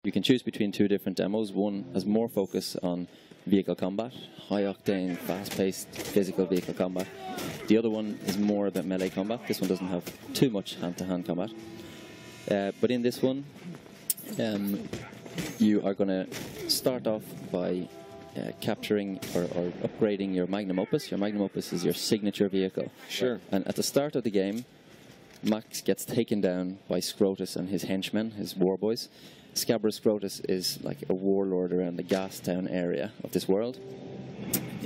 You can choose between two different demos. One has more focus on vehicle combat, high-octane, fast-paced physical vehicle combat. The other one is more about melee combat. This one doesn't have too much hand-to-hand combat. But in this one, you are going to start off by capturing or upgrading your Magnum Opus. Your Magnum Opus is your signature vehicle. Sure. And at the start of the game, Max gets taken down by Scrotus and his henchmen, his war boys. Scabrous Scrotus is like a warlord around the Gastown area of this world.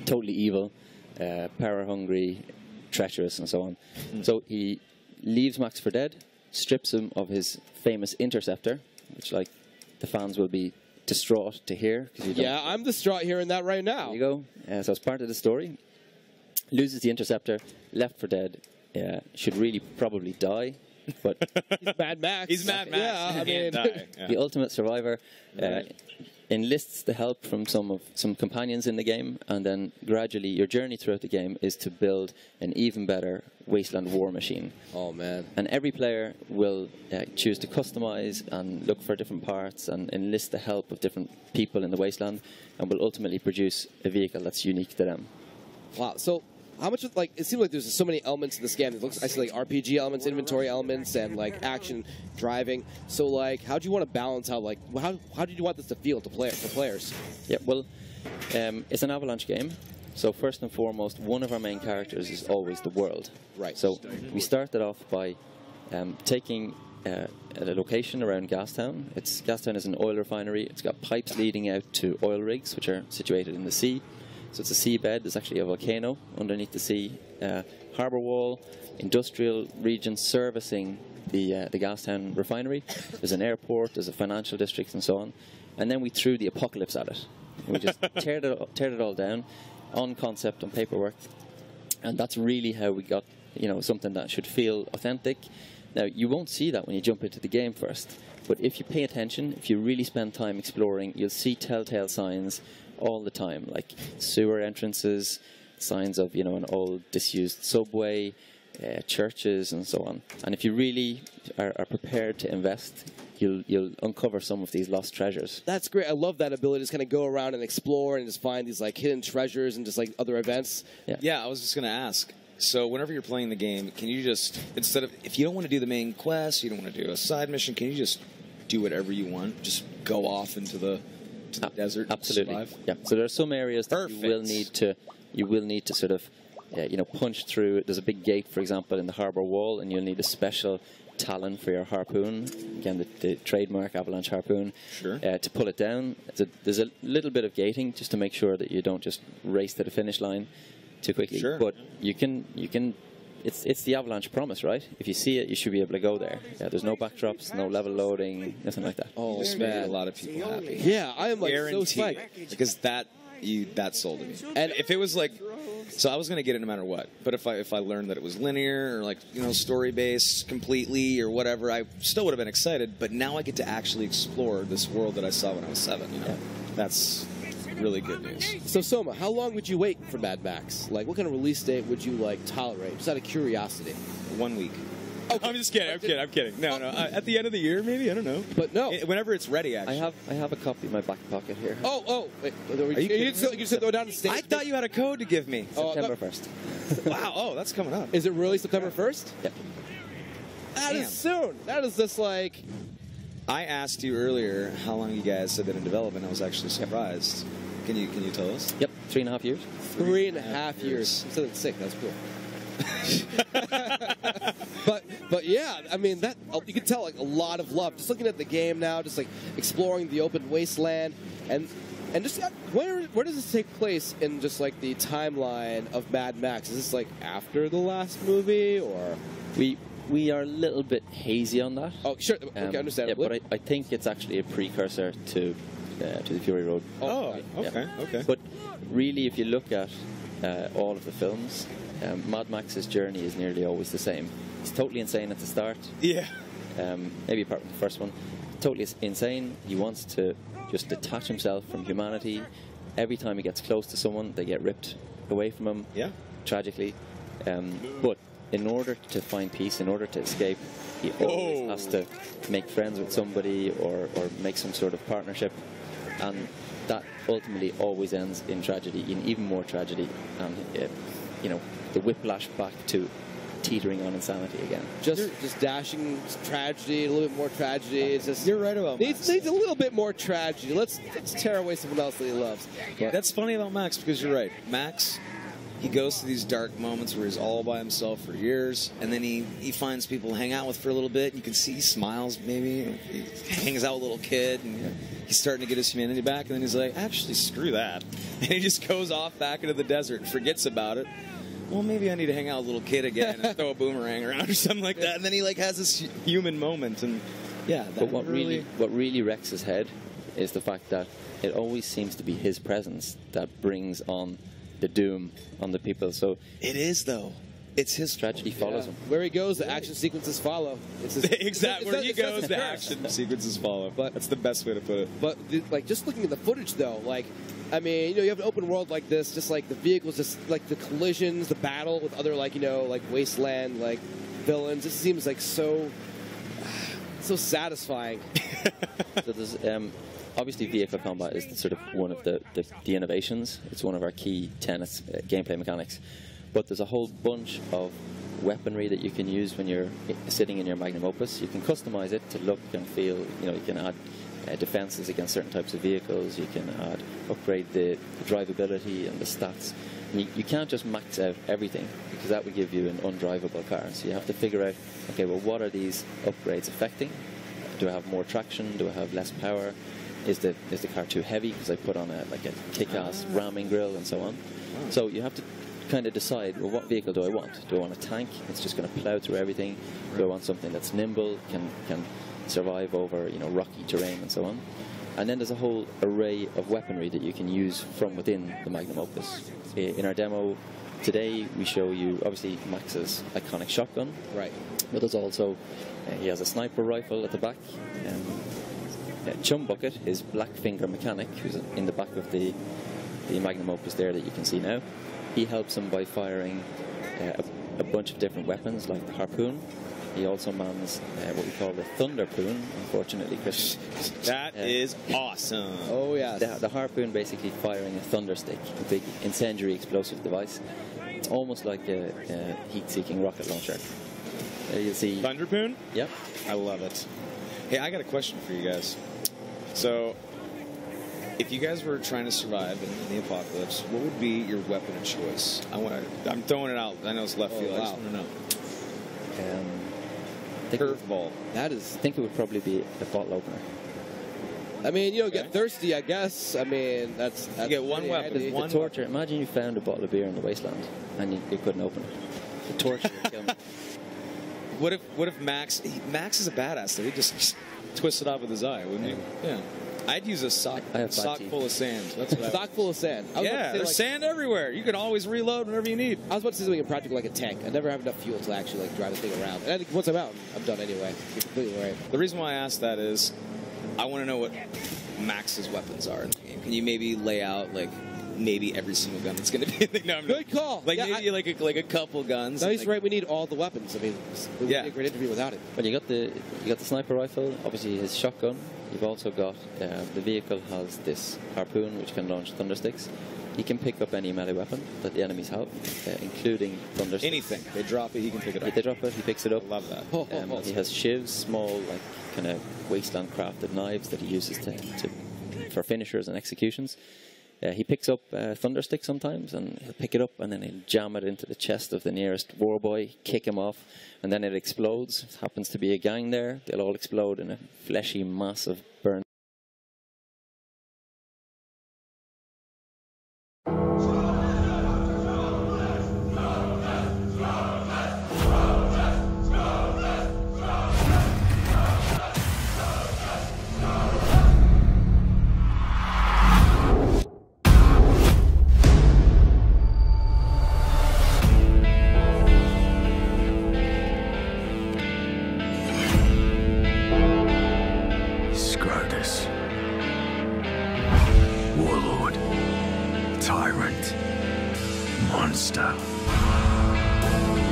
Totally evil, power-hungry, treacherous, and so on. So he leaves Max for dead, strips him of his famous interceptor, which like the fans will be distraught to hear. Yeah, I'm distraught hearing that right now. There you go. So it's part of the story. Loses the interceptor, left for dead. Should really probably die. But he's Mad Max. He's Mad Max. Yeah, I mean, the ultimate survivor enlists the help from some companions in the game, and then gradually your journey throughout the game is to build an even better wasteland war machine. Oh man! And every player will choose to customize and look for different parts and enlist the help of different people in the wasteland, and will ultimately produce a vehicle that's unique to them. Wow. So, how much of, like, it seems like there's so many elements in this game. It looks, I see like RPG elements, inventory elements, and like action, driving. So like, how do you want to balance how did you want this to feel for players? Yeah, well, it's an Avalanche game. So first and foremost, one of our main characters is always the world. Right. So we started off by taking a location around Gastown. Gastown is an oil refinery. It's got pipes leading out to oil rigs, which are situated in the sea. So it's a seabed. There's actually a volcano underneath the sea. Harbour wall, industrial region servicing the Gastown refinery. There's an airport, there's a financial district, and so on. And then we threw the apocalypse at it. We just teared it all down on concept, on paperwork. And that's really how we got, something that should feel authentic. Now, you won't see that when you jump into the game first. But if you pay attention, if you really spend time exploring, you'll see telltale signs all the time, like sewer entrances, signs of an old disused subway, churches, and so on. And if you really are prepared to invest, you'll uncover some of these lost treasures. That's great. I love that ability to just kind of go around and explore and just find these like hidden treasures and just like other events. Yeah, I was just going to ask. So whenever you're playing the game, can you just, instead of, if you don't want to do the main quest, you don't want to do a side mission, can you just do whatever you want? Just go off into the desert. Absolutely. And survive? Yeah. So there are some areas that you will need to sort of punch through. There's a big gate, for example, in the harbour wall, and you'll need a special talon for your harpoon. Again, the trademark Avalanche harpoon. Sure. To pull it down. There's a little bit of gating just to make sure that you don't just race to the finish line too quickly. Sure. But you can. It's the Avalanche promise, right? If you see it, you should be able to go there. Yeah, there's no backdrops, no level loading, nothing like that. Oh, This made a lot of people happy. Yeah, I am like Guaranteed. so psyched. Because that sold me. And if it was like, so I was going to get it no matter what. But if I learned that it was linear or like story based completely or whatever, I still would have been excited. But now I get to actually explore this world that I saw when I was 7. That's really good news. So Soma, how long would you wait for Mad Max? Like, what kind of release date would you like tolerate? Just out of curiosity. 1 week. Oh, I'm just kidding. I'm kidding. No. At the end of the year, maybe. I don't know. But no. Whenever it's ready, actually. I have a copy in my back pocket here. Oh. Wait, you just throw down the stage? I thought you had a code to give me. September 1st. Wow. Oh, that's coming up. Is it really September 1st? Yeah. That is soon. That is just like... I asked you earlier how long you guys have been in development. I was actually surprised. Can you tell us? Yep, 3.5 years. 3.5 years. Instead of 6, that's cool. but yeah, I mean that you can tell like a lot of love. Just looking at the game now, just like exploring the open wasteland, and just where does this take place in just like the timeline of Mad Max? Is this like after the last movie, or we are a little bit hazy on that? Oh, sure. Okay, understandable. Yeah, but I think it's actually a precursor to the Fury Road. Oh, okay, okay. But really, if you look at all of the films, Mad Max's journey is nearly always the same. He's totally insane at the start. Yeah. Maybe apart from the first one. Totally insane. He wants to just detach himself from humanity. Every time he gets close to someone, they get ripped away from him. Yeah. Tragically. But in order to find peace, in order to escape, he always has to make friends with somebody or make some sort of partnership, and that ultimately always ends in tragedy, in even more tragedy, and you know, the whiplash back to teetering on insanity again. Just dashing tragedy, a little bit more tragedy. It's just, you're right about needs a little bit more tragedy. Let's tear away someone else that he loves. But that's funny about Max, because you're right. Max, he goes through these dark moments where he's all by himself for years, and then he finds people to hang out with for a little bit. You can see he smiles, maybe. He hangs out with a little kid, and he's starting to get his humanity back, and then he's like, actually, screw that. And he just goes off back into the desert and forgets about it. Well, maybe I need to hang out with a little kid again and throw a boomerang around or something like that. And then he like has this human moment, and yeah. But what really wrecks his head is the fact that it always seems to be his presence that brings on the doom on the people. So it is, though. It's his tragedy follows him. Where he goes, the action sequences follow. It's his, exactly where he goes, the action sequences follow. But that's the best way to put it. But like just looking at the footage, though, like. I mean, you know, you have an open world like this, just like the vehicles, just like the collisions, the battle with other, like, you know, like wasteland, like villains. It seems like so satisfying. So there's obviously vehicle combat is sort of one of the innovations. It's one of our key tenets, gameplay mechanics. But there's a whole bunch of weaponry that you can use when you're sitting in your magnum opus. You can customize it to look and feel. You know, you can add defenses against certain types of vehicles. You can upgrade the drivability and the stats. And you can't just max out everything, because that would give you an undrivable car. So you have to figure out, okay, well, what are these upgrades affecting? Do I have more traction? Do I have less power? Is the car too heavy because I put on a kick-ass ramming grille and so on? So you have to kind of decide, well, what vehicle do I want? Do I want a tank that's just going to plow through everything? Do I want something that's nimble, can survive over, you know, rocky terrain and so on? And then there's a whole array of weaponry that you can use from within the magnum opus. In our demo today, we show you obviously Max's iconic shotgun. Right. But there's also he has a sniper rifle at the back. Chum Bucket, his black finger mechanic, who's in the back of the magnum opus there that you can see now. He helps him by firing a bunch of different weapons, like the harpoon. He also mans what we call the Thunderpoon, unfortunately, Chris. That is awesome. Oh, yeah. The harpoon basically firing a thunder stick, a big incendiary explosive device. It's almost like a heat-seeking rocket launcher. You'll see... Thunderpoon? Yep. I love it. Hey, I got a question for you guys. So, if you guys were trying to survive in the apocalypse, what would be your weapon of choice? I'm throwing it out. I know it's left field. Wow. I just want to know. Curveball. I think it would probably be a bottle opener. I mean, you don't get thirsty, I guess. I mean, that's you get one weapon. The torture. Imagine you found a bottle of beer in the wasteland and you couldn't open it. The torture would kill me. What if Max is a badass though? He just twists it off with his eye, wouldn't he? Yeah. I'd use a sock full of sand. That's what sock full of sand. Yeah, there's sand everywhere. You can always reload whenever you need. I was about to say something impractical like a tank. I never have enough fuel to actually like drive the thing around. And I think once I'm out, I'm done anyway. You're completely right. The reason why I asked that is I want to know what Max's weapons are in the game. Can you maybe lay out like maybe every single gun that's going to be in the game? Good call. Like maybe like a couple guns. No, he's right. We need all the weapons. I mean, it would be a great interview without it. But you got the sniper rifle. Obviously, his shotgun. You've also got the vehicle has this harpoon which can launch thundersticks. He can pick up any melee weapon that the enemies have, including thundersticks. Anything. They drop it, he can pick it up. They drop it, he picks it up. I love that. He has shivs, small, like kind of wasteland crafted knives that he uses for finishers and executions. He picks up thunderstick sometimes, and he'll pick it up and then he'll jam it into the chest of the nearest war boy, kick him off, and then it explodes. It happens to be a gang there. They'll all explode in a fleshy mass of burn.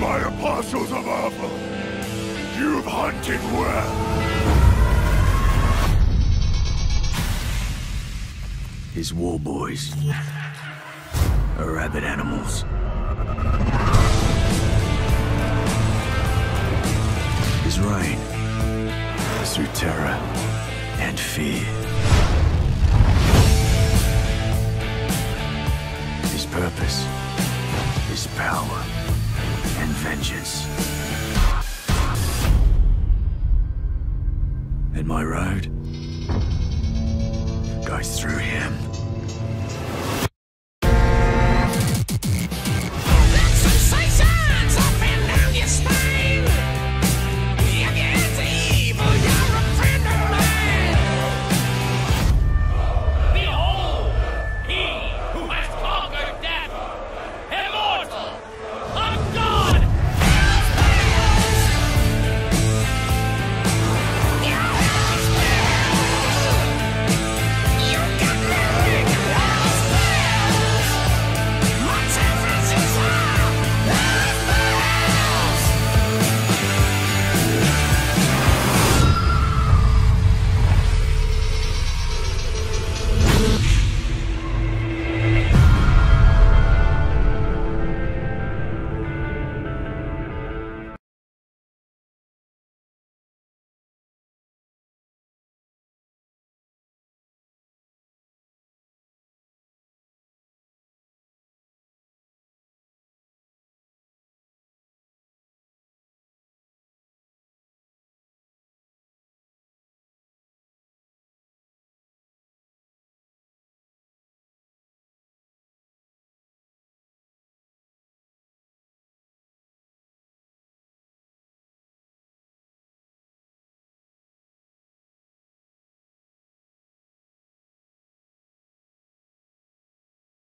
my apostles of Apple. You've hunted well. His war boys are rabid animals. His reign is through terror and fear. His purpose is power and vengeance. And my road goes through him.